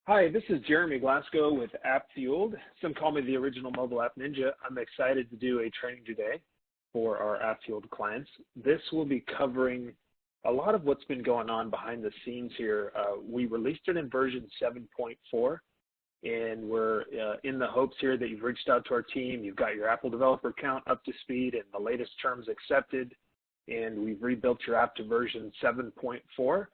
Hi, this is Jeremy Glassco with AppFueled. Some call me the original mobile app ninja. I'm excited to do a training today for our AppFueled clients. This will be covering a lot of what's been going on behind the scenes here. We released it in version 7.4, and we're in the hopes here that you've reached out to our team, you've got your Apple developer account up to speed and the latest terms accepted, and we've rebuilt your app to version 7.4.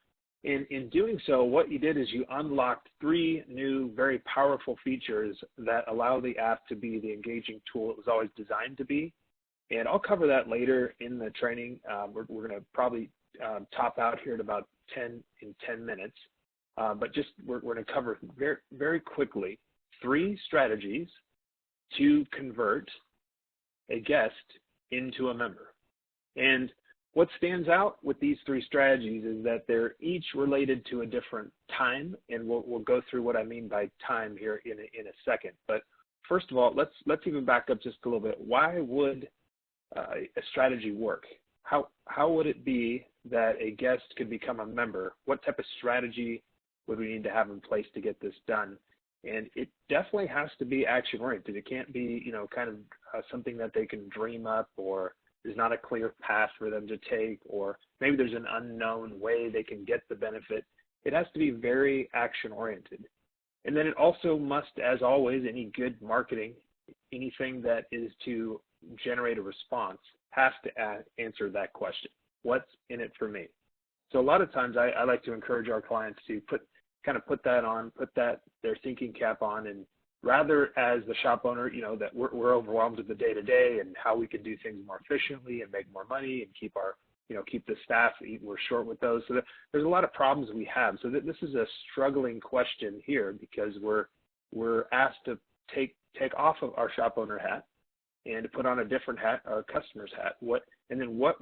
In doing so, what you did is you unlocked 3 new, very powerful features that allow the app to be the engaging tool it was always designed to be. And I'll cover that later in the training. We're going to probably top out here at about 10 minutes. But just we're going to cover very, very quickly 3 strategies to convert a guest into a member. And what stands out with these 3 strategies is that they're each related to a different time, and we'll go through what I mean by time here in a second. But first of all, let's even back up just a little bit. Why would a strategy work? How would it be that a guest could become a member? What type of strategy would we need to have in place to get this done? And it definitely has to be action-oriented. It can't be, kind of something that they can dream up, or there's not a clear path for them to take, or maybe there's an unknown way they can get the benefit. It has to be very action-oriented. And then it also must, as always, any good marketing, anything that is to generate a response has to answer that question. What's in it for me? So a lot of times I like to encourage our clients to put their thinking cap on, and rather as the shop owner, that we're overwhelmed with the day-to-day and how we can do things more efficiently and make more money and keep our, keep the staff, we're short with those. So there's a lot of problems we have. So this is a struggling question here, because we're asked to take off of our shop owner hat and to put on a different hat, our customer's hat. What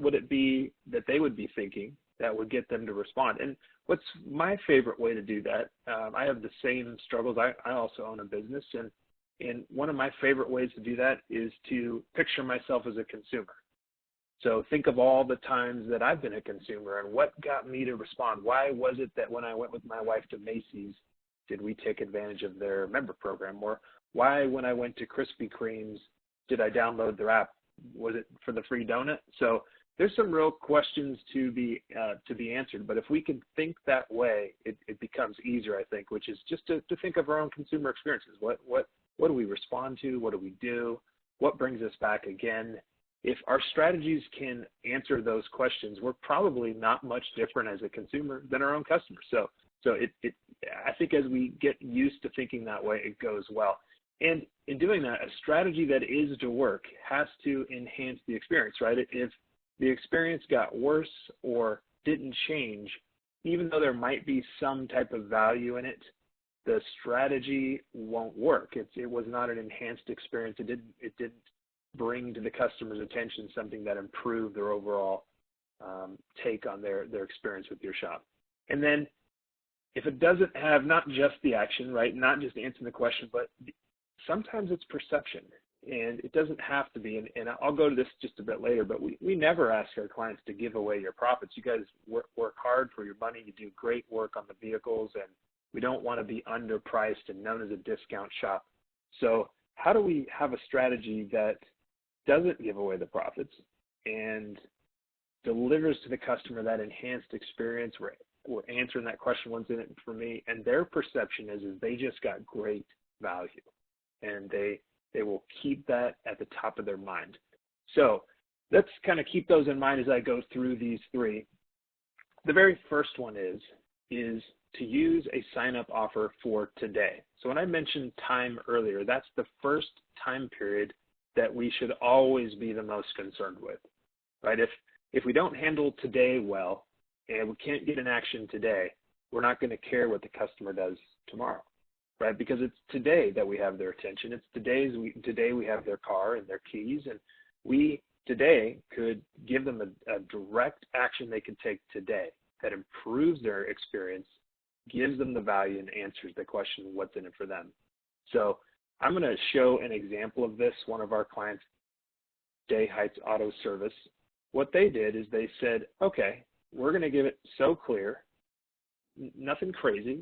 would it be that they would be thinking that would get them to respond? And what's my favorite way to do that? I have the same struggles. I also own a business, and one of my favorite ways to do that is to picture myself as a consumer. So think of all the times that I've been a consumer and what got me to respond. Why was it that when I went with my wife to Macy's, did we take advantage of their member program? Or why, when I went to Krispy Kreme's, did I download their app? Was it for the free donut? So there's some real questions to be answered, but if we can think that way, it becomes easier, I think, which is just to think of our own consumer experiences. What do we respond to? What do we do? What brings us back again? If our strategies can answer those questions, we're probably not much different as a consumer than our own customers. So I think as we get used to thinking that way, it goes well. And in doing that, a strategy that is to work has to enhance the experience, right? If the experience got worse or didn't change, even though there might be some type of value in it, the strategy won't work. It was not an enhanced experience. It didn't bring to the customer's attention something that improved their overall take on their experience with your shop. And then if it doesn't have not just the action, right, not just answering the question, but sometimes it's perception. And it doesn't have to be, and I'll go to this just a bit later, but we never ask our clients to give away your profits. You guys work hard for your money. You do great work on the vehicles, and we don't want to be underpriced and known as a discount shop. So how do we have a strategy that doesn't give away the profits and delivers to the customer that enhanced experience? We're answering that question, what's in it for me, and their perception is they just got great value, and they will keep that at the top of their mind. So let's kind of keep those in mind as I go through these 3. The very first one is to use a sign-up offer for today. So when I mentioned time earlier, that's the first time period that we should always be the most concerned with, right? If we don't handle today well and we can't get an action today, we're not going to care what the customer does tomorrow, right? Because it's today that we have their attention. It's today we have their car and their keys, and we today could give them a direct action they can take today that improves their experience, gives them the value, and answers the question, what's in it for them. So I'm going to show an example of this. One of our clients, Day Heights Auto Service, what they did is they said, okay, we're going to give it so clear, nothing crazy,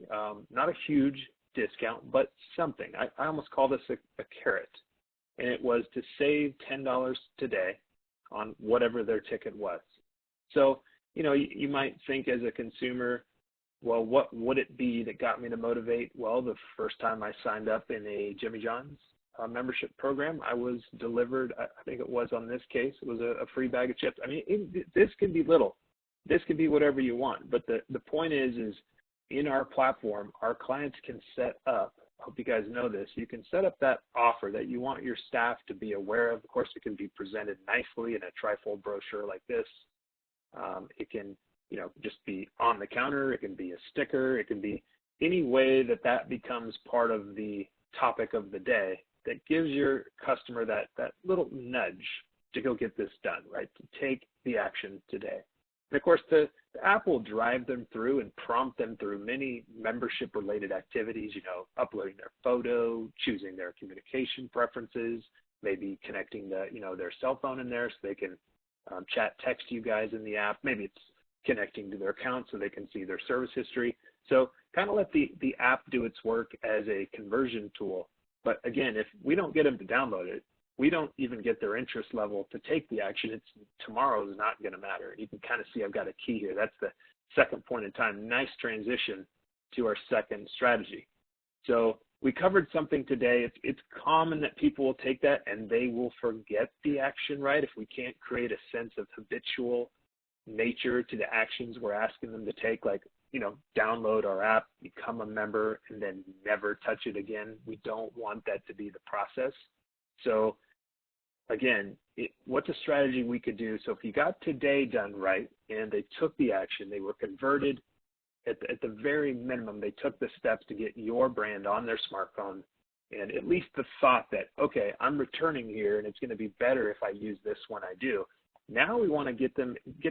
not a huge discount, but something. I almost call this a carrot. And it was to save $10 today on whatever their ticket was. So, you know, you might think as a consumer, well, what would it be that got me to motivate? Well, the first time I signed up in a Jimmy John's membership program, I was delivered, I think it was on this case, it was a free bag of chips. I mean, this can be little. This can be whatever you want. But the point is in our platform, our clients can set up, I hope you guys know this, you can set up that offer that you want your staff to be aware of. Of course, it can be presented nicely in a trifold brochure like this. It can, you know, just be on the counter. It can be a sticker. It can be any way that becomes part of the topic of the day that gives your customer that little nudge to go get this done, right? To take the action today. And of course, the app will drive them through and prompt them through many membership-related activities, you know, uploading their photo, choosing their communication preferences, maybe connecting their cell phone in there so they can chat, text you guys in the app. Maybe it's connecting to their account so they can see their service history. So kind of let the app do its work as a conversion tool. But again, if we don't get them to download it, we don't even get their interest level to take the action. Tomorrow is not going to matter. You can kind of see I've got a key here. That's the second point in time. Nice transition to our second strategy. So we covered something today. It's common that people will take that and they will forget the action, right? If we can't create a sense of habitual nature to the actions we're asking them to take, like, you know, download our app, become a member, and then never touch it again. We don't want that to be the process. So again, what's a strategy we could do? So if you got today done right and they took the action, they were converted, at the very minimum, they took the steps to get your brand on their smartphone, and at least the thought that, okay, I'm returning here and it's going to be better if I use this when I do. Now we want to get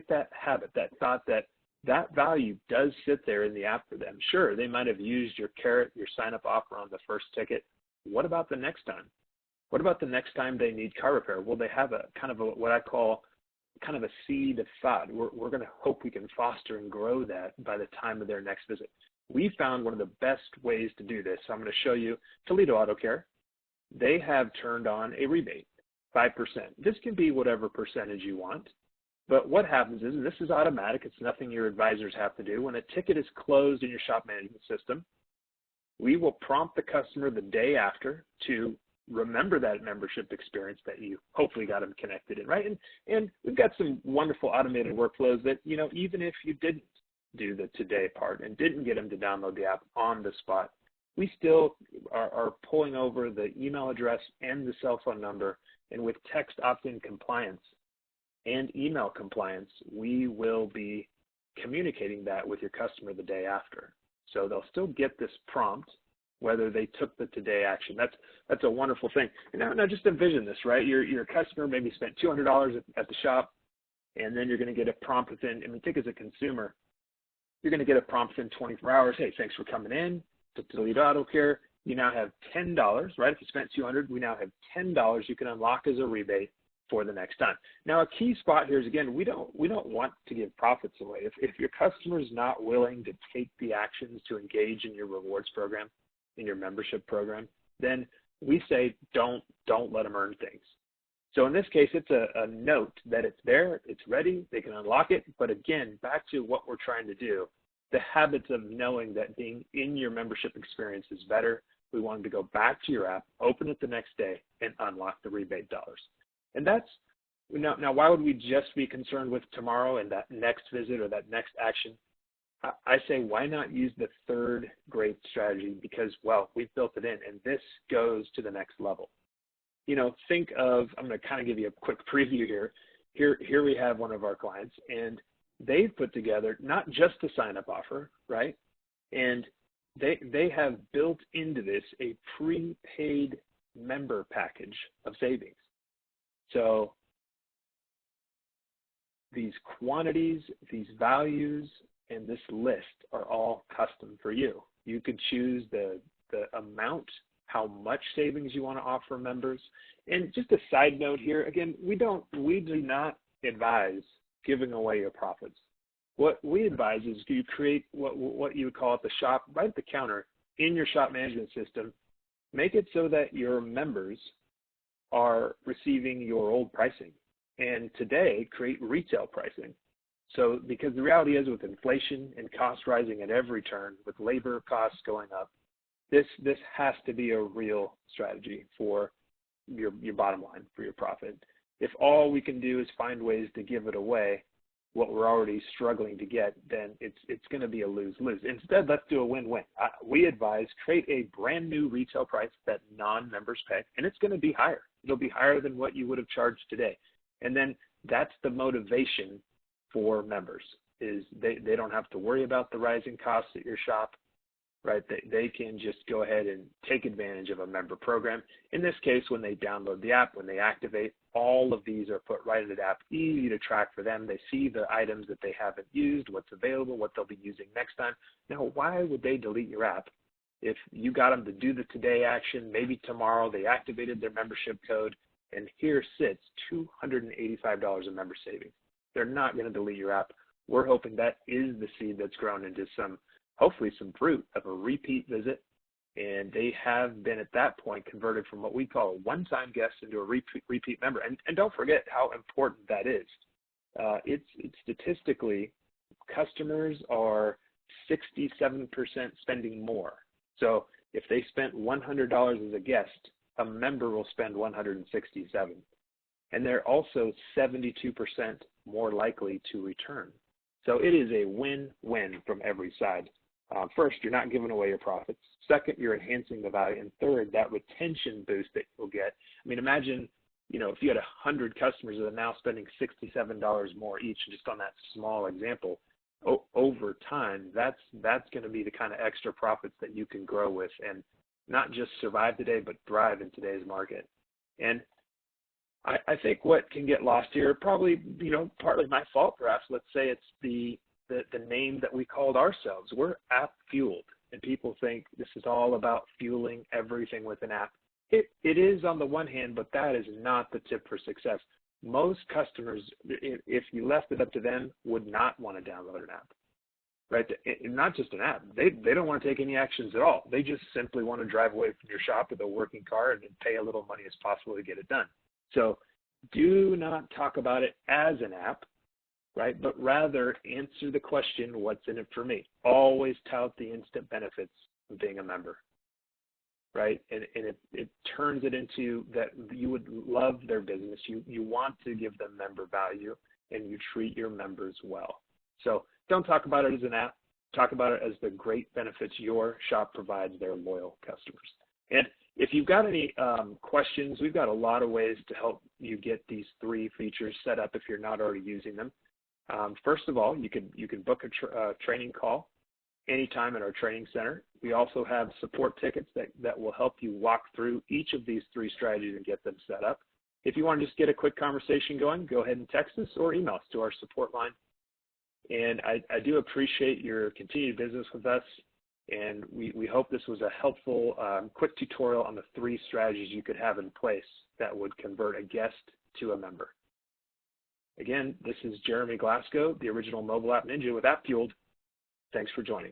that habit, that thought that value does sit there in the app for them. Sure, they might have used your carrot, your sign-up offer on the first ticket. What about the next time? What about the next time they need car repair? Well, they have a kind of what I call kind of a seed of thought. We're going to hope we can foster and grow that by the time of their next visit. We found one of the best ways to do this. So I'm going to show you Toledo Auto Care. They have turned on a rebate, 5%. This can be whatever percentage you want. But what happens is, and this is automatic, it's nothing your advisors have to do, when a ticket is closed in your shop management system, we will prompt the customer the day after to remember that membership experience that you hopefully got them connected in, right? And we've got some wonderful automated workflows that, you know, even if you didn't do the today part and didn't get them to download the app on the spot, we still are pulling over the email address and the cell phone number, and with text opt-in compliance and email compliance, we will be communicating that with your customer the day after. So they'll still get this prompt whether they took the today action. That's a wonderful thing. And now just envision this, right? Your customer maybe spent $200 at the shop, and then you're going to get a prompt within, I mean, think as a consumer, you're going to get a prompt within 24 hours. Hey, thanks for coming in to Toledo Auto Care. You now have $10, right? If you spent $200, we now have $10 you can unlock as a rebate for the next time. Now, a key spot here is, again, we don't want to give profits away. If your customer is not willing to take the actions to engage in your rewards program, in your membership program, then we say don't let them earn things. So in this case, it's a note that it's there, it's ready, they can unlock it. But again, back to what we're trying to do, the habits of knowing that being in your membership experience is better. We want them to go back to your app, open it the next day, and unlock the rebate dollars. And that's, now why would we just be concerned with tomorrow and that next visit or that next action? I say, why not use the third great strategy? Because, well, we've built it in, and this goes to the next level. You know, think of, I'm going to kind of give you a quick preview here. Here we have one of our clients, and they've put together not just a sign-up offer, right? And they have built into this a prepaid member package of savings. So these quantities, these values, and this list are all custom for you. You could choose the amount, how much savings you want to offer members. And just a side note here, again, we do not advise giving away your profits. What we advise is you create what you would call at the shop, right at the counter, in your shop management system, make it so that your members are receiving your old pricing. And today, create retail pricing. So because the reality is, with inflation and costs rising at every turn, with labor costs going up, this has to be a real strategy for your bottom line, for your profit. If all we can do is find ways to give it away, what we're already struggling to get, then it's going to be a lose-lose. Instead, let's do a win-win. We advise create a brand new retail price that non-members pay, and it's going to be higher. It'll be higher than what you would have charged today. And then that's the motivation for members, is they don't have to worry about the rising costs at your shop, right? They can just go ahead and take advantage of a member program. In this case, when they download the app, when they activate, all of these are put right in the app, easy to track for them. They see the items that they haven't used, what's available, what they'll be using next time. Now, why would they delete your app if you got them to do the today action? Maybe tomorrow they activated their membership code, and here sits $285 in member savings. They're not going to delete your app. We're hoping that is the seed that's grown into hopefully some fruit of a repeat visit. And they have been at that point converted from what we call a one-time guest into a repeat member. And don't forget how important that is. It's statistically, customers are 67% spending more. So if they spent $100 as a guest, a member will spend $167. And they're also 72% more likely to return. So it is a win-win from every side. First, you're not giving away your profits. Second, you're enhancing the value. And third, that retention boost that you'll get. I mean, imagine, if you had 100 customers that are now spending $67 more each, just on that small example, over time, that's going to be the kind of extra profits that you can grow with and not just survive today, but thrive in today's market. And I think what can get lost here, probably, partly my fault perhaps, let's say it's the name that we called ourselves. We're AppFueled, and people think this is all about fueling everything with an app. It is on the one hand, but that is not the tip for success. Most customers, if you left it up to them, would not want to download an app, right? Not just an app. They don't want to take any actions at all. They just simply want to drive away from your shop with a working car and pay a little money as possible to get it done. So do not talk about it as an app, right? But rather answer the question, what's in it for me? Always tout the instant benefits of being a member, right? And it turns it into that you would love their business. You want to give them member value, and you treat your members well. So don't talk about it as an app. Talk about it as the great benefits your shop provides their loyal customers. And if you've got any questions, we've got a lot of ways to help you get these 3 features set up if you're not already using them. First of all, you can book a training call anytime at our training center. We also have support tickets that will help you walk through each of these 3 strategies and get them set up. If you want to just get a quick conversation going, go ahead and text us or email us to our support line. And I do appreciate your continued business with us. And we hope this was a helpful, quick tutorial on the 3 strategies you could have in place that would convert a guest to a member. Again, this is Jeremy Glassco, the original mobile app ninja with AppFueled. Thanks for joining.